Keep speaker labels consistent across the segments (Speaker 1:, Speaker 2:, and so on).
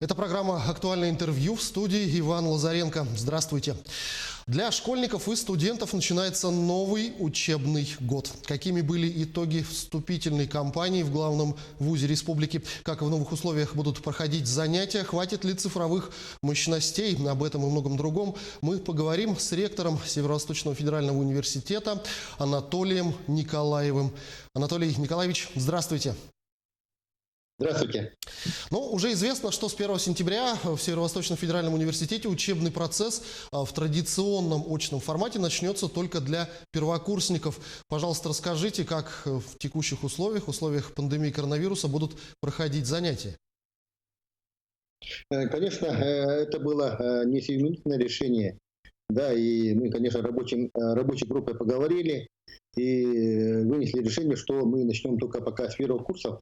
Speaker 1: Это программа «Актуальное интервью», в студии Иван Лазаренко. Здравствуйте. Для школьников и студентов начинается новый учебный год. Какими были итоги вступительной кампании в главном вузе республики? Как в новых условиях будут проходить занятия? Хватит ли цифровых мощностей? Об этом и многом другом мы поговорим с ректором Северо-Восточного федерального университета Анатолием Николаевым. Анатолий Николаевич, здравствуйте.
Speaker 2: Здравствуйте.
Speaker 1: Уже известно, что с 1 сентября в Северо-Восточном федеральном университете учебный процесс в традиционном очном формате начнется только для первокурсников. Пожалуйста, расскажите, как в текущих условиях пандемии коронавируса будут проходить занятия?
Speaker 2: Конечно, это было не сиюминутное решение. Да, и мы, конечно, рабочей группой поговорили и вынесли решение, что мы начнем только пока с первых курсов.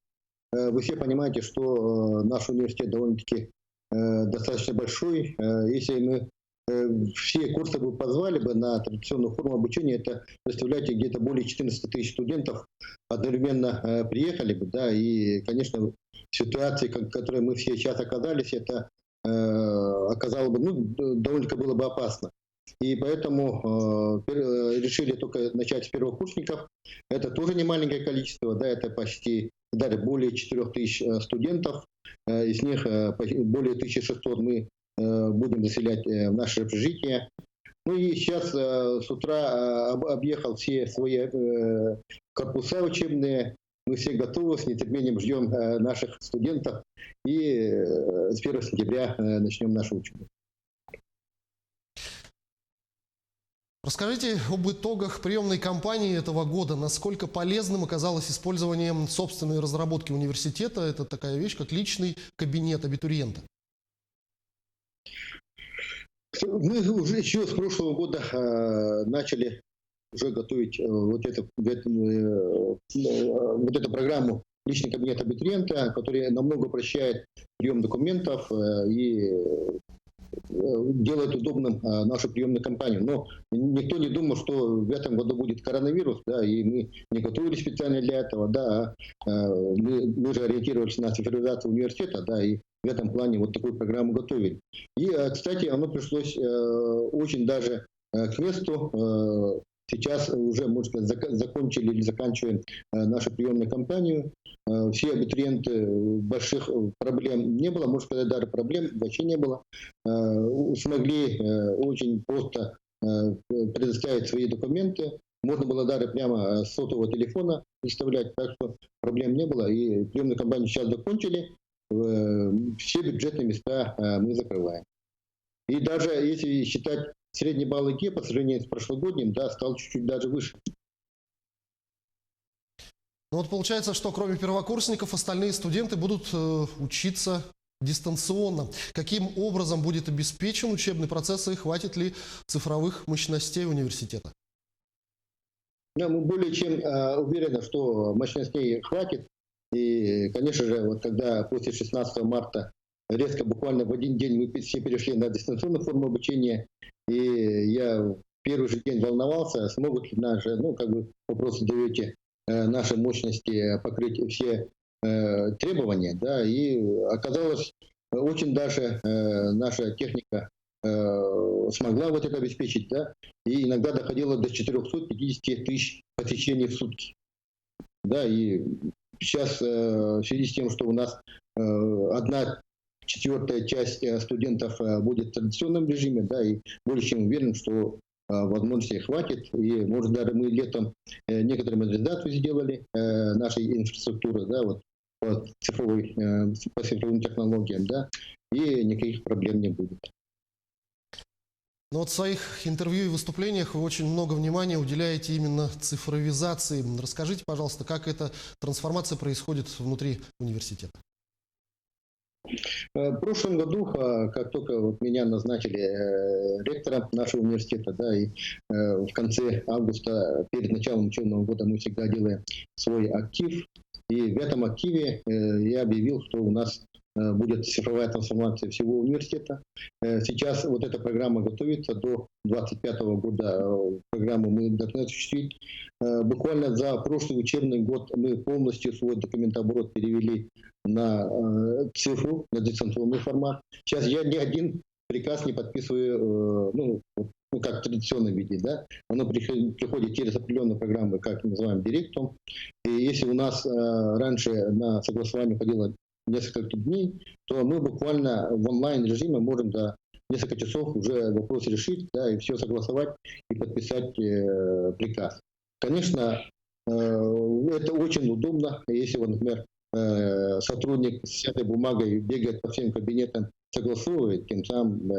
Speaker 2: Вы все понимаете, что наш университет довольно-таки достаточно большой. Если мы все курсы бы позвали бы на традиционную форму обучения, это, представляете, где-то более 14 тысяч студентов одновременно приехали бы. Да, и, конечно, в ситуации, в которой мы все сейчас оказались, это оказалось бы, довольно-таки было бы опасно. И поэтому решили только начать с первокурсников. Это тоже не маленькое количество, да, это почти более 4 тысяч студентов. Из них более 1600 мы будем заселять в наше общежитие. И сейчас с утра объехал все свои корпуса учебные. Мы все готовы, с нетерпением ждем наших студентов. И с 1 сентября начнем нашу учебу.
Speaker 1: Расскажите об итогах приемной кампании этого года. Насколько полезным оказалось использование собственной разработки университета? Это такая вещь, как личный кабинет абитуриента.
Speaker 2: Мы уже еще с прошлого года начали уже готовить вот эту программу «Личный кабинет абитуриента», который намного упрощает прием документов и делает удобным нашу приемную кампанию. Но никто не думал, что в этом году будет коронавирус, да, и мы не готовились специально для этого, да, мы же ориентировались на цифровизацию университета, да, и в этом плане вот такую программу готовили. И, кстати, оно пришлось очень даже к месту. Сейчас уже, можно сказать, закончили или заканчиваем нашу приемную кампанию. Все абитуриенты, больших проблем не было, можно сказать, даже проблем вообще не было. Смогли очень просто предоставить свои документы. Можно было даже прямо с сотового телефона представлять, так что проблем не было. И приемную кампанию сейчас закончили. Все бюджетные места мы закрываем. И даже если считать средний балл ЕГЭ по сравнению с прошлогодним, да, стал чуть-чуть даже выше.
Speaker 1: Получается, что кроме первокурсников остальные студенты будут учиться дистанционно. Каким образом будет обеспечен учебный процесс и хватит ли цифровых мощностей университета?
Speaker 2: Мы более чем уверены, что мощностей хватит. И, конечно же, вот когда после 16 марта резко, буквально в один день мы все перешли на дистанционную форму обучения, и я в первый же день волновался, смогут ли наши, вопрос задаете, наши мощности покрыть все требования, да, и оказалось, очень даже наша техника смогла вот это обеспечить, да, и иногда доходило до 450 тысяч посещений в сутки, да, и сейчас в связи с тем, что у нас 1/4 часть студентов будет в традиционном режиме, да, и более чем уверен, что возможностей хватит, и, может, даже мы летом некоторые модернизацию сделали нашей инфраструктуры, да, вот по цифровым технологиям, да, и никаких проблем не будет.
Speaker 1: В своих интервью и выступлениях вы очень много внимания уделяете именно цифровизации. Расскажите, пожалуйста, как эта трансформация происходит внутри университета?
Speaker 2: В прошлом году, как только меня назначили ректором нашего университета, да, и в конце августа, перед началом учебного года, мы всегда делаем свой актив. И в этом активе я объявил, что у нас будет цифровая трансформация всего университета. Сейчас вот эта программа готовится до 2025 года. Программу мы должны осуществить. Буквально за прошлый учебный год мы полностью свой документооборот перевели на цифру, на дистанционный формат. Сейчас я ни один приказ не подписываю, как в традиционном виде, да, оно приходит через определенные программы, как мы называем, директом. И если у нас раньше на согласование уходило несколько дней, то мы буквально в онлайн-режиме можем за несколько часов уже вопрос решить, да, и все согласовать и подписать приказ. Конечно, это очень удобно, если, вот, например, сотрудник с этой бумагой бегает по всем кабинетам, согласовывает, тем самым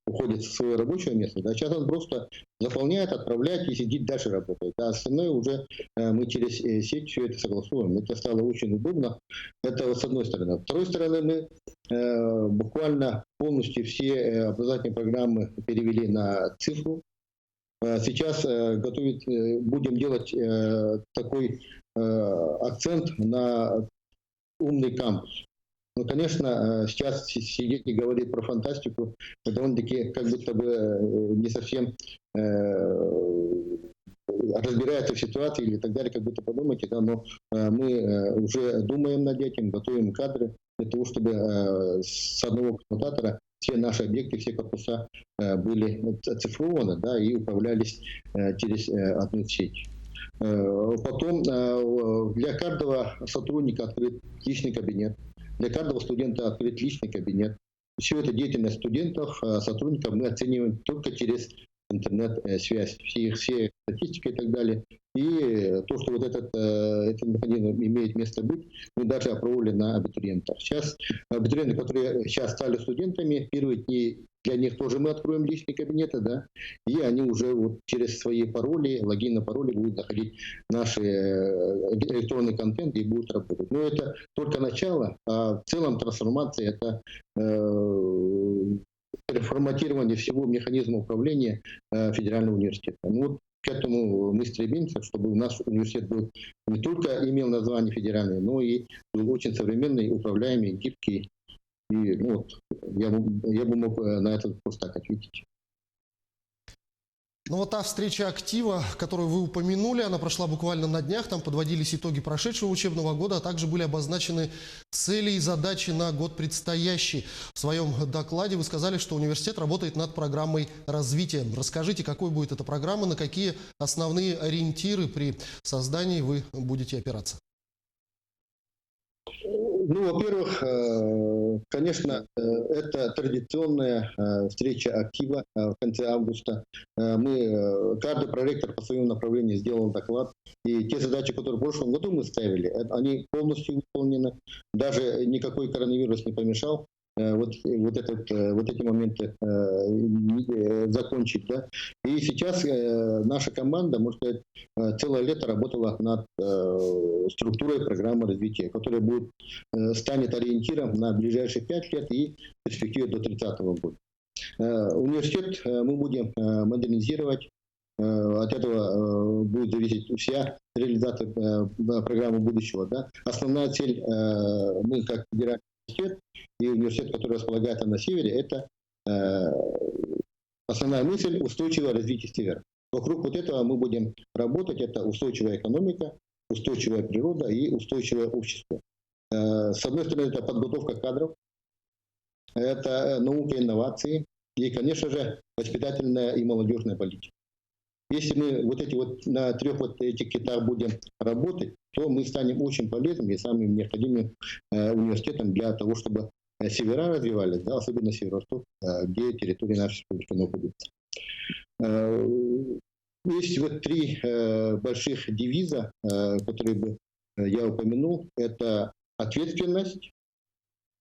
Speaker 2: уходит со своего рабочего места. Да. Сейчас он просто заполняет, отправляет и сидит дальше работает. А остальное уже мы через сеть все это согласуем. Это стало очень удобно. Это вот с одной стороны. С второй стороны, мы буквально полностью все образовательные программы перевели на цифру. Сейчас будем делать такой акцент на умный кампус. Ну, конечно, сейчас сидеть и говорить про фантастику, довольно-таки как будто бы не совсем разбирается в ситуации или так далее, как будто подумайте, да, но мы уже думаем над этим, готовим кадры для того, чтобы с одного коммутатора все наши объекты, все корпуса были оцифрованы, да, и управлялись через одну сеть. Потом для каждого сотрудника открыт личный кабинет, для каждого студента открыт личный кабинет. Все это деятельность студентов, сотрудников мы оцениваем только через интернет-связь, все статистики и так далее. И то, что вот этот механизм имеет место быть, мы даже опробовали на абитуриентах. Сейчас абитуриенты, которые сейчас стали студентами, первые дни для них тоже мы откроем личные кабинеты, да, и они уже вот через свои пароли, логины, пароли будут заходить в наш электронный контент и будут работать. Но это только начало, а в целом трансформация – это переформатирование всего механизма управления федерального университета. Ну, вот к этому мы стремимся, чтобы наш университет был не только имел название федеральный, но и был очень современный, управляемый, гибкий. И я бы мог на этот вопрос так ответить.
Speaker 1: Ну вот та встреча актива, которую вы упомянули, она прошла буквально на днях. Там подводились итоги прошедшего учебного года, а также были обозначены цели и задачи на год предстоящий. В своем докладе вы сказали, что университет работает над программой развития. Расскажите, какой будет эта программа, на какие основные ориентиры при создании вы будете опираться?
Speaker 2: Ну, во-первых, конечно, это традиционная встреча актива в конце августа. Каждый проректор по своему направлению сделал доклад. И те задачи, которые в прошлом году мы ставили, они полностью выполнены. Даже никакой коронавирус не помешал вот эти моменты закончить. Да? И сейчас наша команда, можно сказать, целое лето работала над структурой программы развития, которая станет ориентиром на ближайшие 5 лет и перспективе до 30 года. Университет мы будем модернизировать. От этого будет зависеть вся реализация программы будущего. Да? Основная цель, мы как федеральный университет и университет, который располагается на севере, это основная мысль – устойчивое развитие севера. Вокруг вот этого мы будем работать. Это устойчивая экономика, устойчивая природа и устойчивое общество. С одной стороны, это подготовка кадров, это наука и инновации и, конечно же, воспитательная и молодежная политика. Если мы на 3 этих китах будем работать, то мы станем очень полезным и самым необходимым университетом для того, чтобы севера развивались, да, особенно северо-восток, где территория нашей республики находится. Есть 3 больших девиза, которые я упомянул. Это ответственность,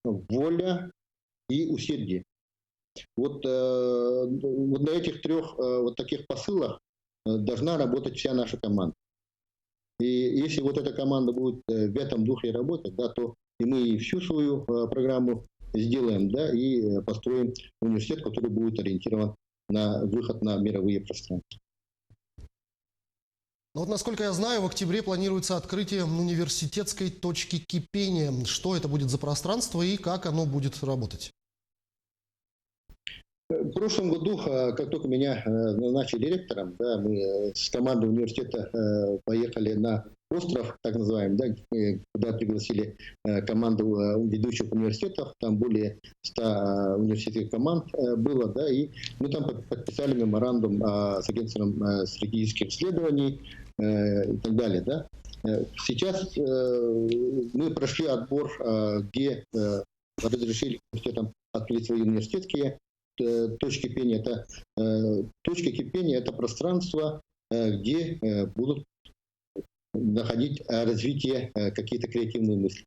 Speaker 2: воля и усердие. Вот на этих 3 таких посылах должна работать вся наша команда. И если эта команда будет в этом духе работать, да, то и мы всю свою программу сделаем, да, и построим университет, который будет ориентирован на выход на мировые пространства.
Speaker 1: Но вот, насколько я знаю, в октябре планируется открытие университетской точки кипения. Что это будет за пространство и как оно будет работать?
Speaker 2: В прошлом году, как только меня назначили ректором, да, мы с командой университета поехали на остров, так называемый, да, куда пригласили команду ведущих университетов, там более 100 университетских команд было, да, и мы там подписали меморандум с агентством стратегических исследований и так далее, да. Сейчас мы прошли отбор, где разрешили университетам открыть свои университетские точки кипения. Точка кипения – это пространство, где будут находить развитие какие-то креативные мысли.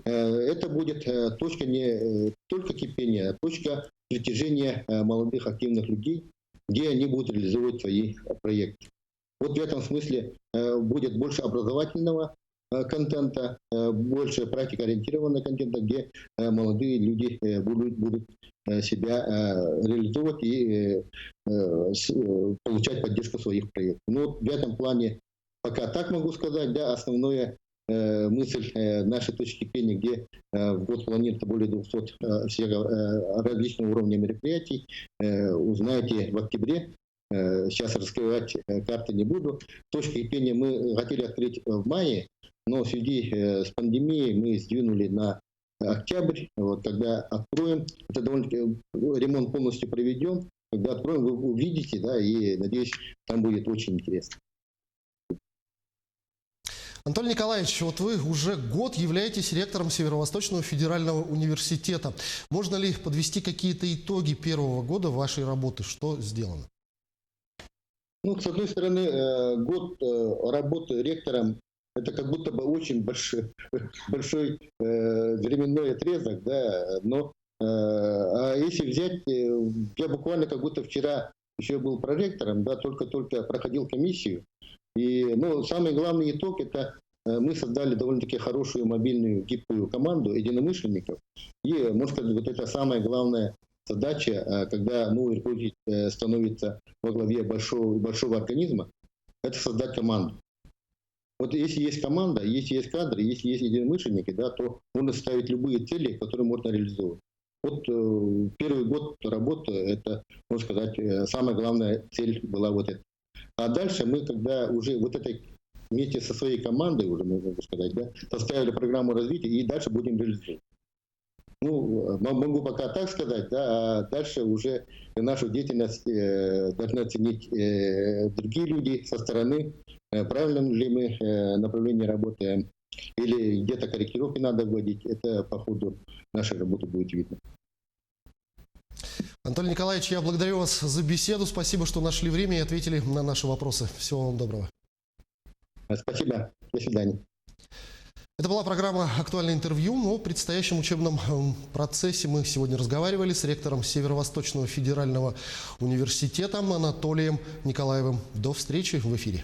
Speaker 2: Это будет точка не только кипения, а точка притяжения молодых активных людей, где они будут реализовывать свои проекты. Вот в этом смысле будет больше образовательного контента, больше практикоориентированного контента, где молодые люди будут себя реализовывать и получать поддержку своих проектов. Но в этом плане пока так могу сказать, да, основная мысль нашей точки кипения, где в год планируется более 200 всех различного уровня мероприятий, узнаете в октябре. Сейчас раскрывать карты не буду. Точки кипения мы хотели открыть в мае, но в связи с пандемией мы сдвинули на октябрь. Вот, когда откроем, это довольно-таки ремонт полностью проведем. Когда откроем, вы увидите, да, и надеюсь, там будет очень интересно.
Speaker 1: Анатолий Николаевич, вот вы уже год являетесь ректором Северо-Восточного федерального университета. Можно ли подвести какие-то итоги первого года вашей работы? Что сделано?
Speaker 2: Ну, с одной стороны, год работы ректором – это как будто бы очень большой временной отрезок, да, но если взять, я буквально как будто вчера еще был проректором, да, только проходил комиссию, и, ну, самый главный итог – это мы создали довольно-таки хорошую мобильную гибкую команду единомышленников, и, можно сказать, вот это самая главная задача, когда новый руководитель становится во главе большого организма, это создать команду. Вот если есть команда, если есть кадры, если есть единомышленники, да, то можно ставить любые цели, которые можно реализовывать. Вот первый год работы, это, можно сказать, самая главная цель была вот эта. А дальше мы, когда уже вот этой вместе со своей командой, уже можно сказать, да, составили программу развития и дальше будем реализовывать. Ну, могу пока так сказать, да, а дальше уже нашу деятельность должны оценить другие люди со стороны, правильно ли мы направление работаем, или где-то корректировки надо вводить, это по ходу нашей работы будет видно.
Speaker 1: Анатолий Николаевич, я благодарю вас за беседу, спасибо, что нашли время и ответили на наши вопросы. Всего вам доброго.
Speaker 2: Спасибо, до свидания.
Speaker 1: Это была программа «Актуальное интервью». О предстоящем учебном процессе мы сегодня разговаривали с ректором Северо-Восточного федерального университета Анатолием Николаевым. До встречи в эфире.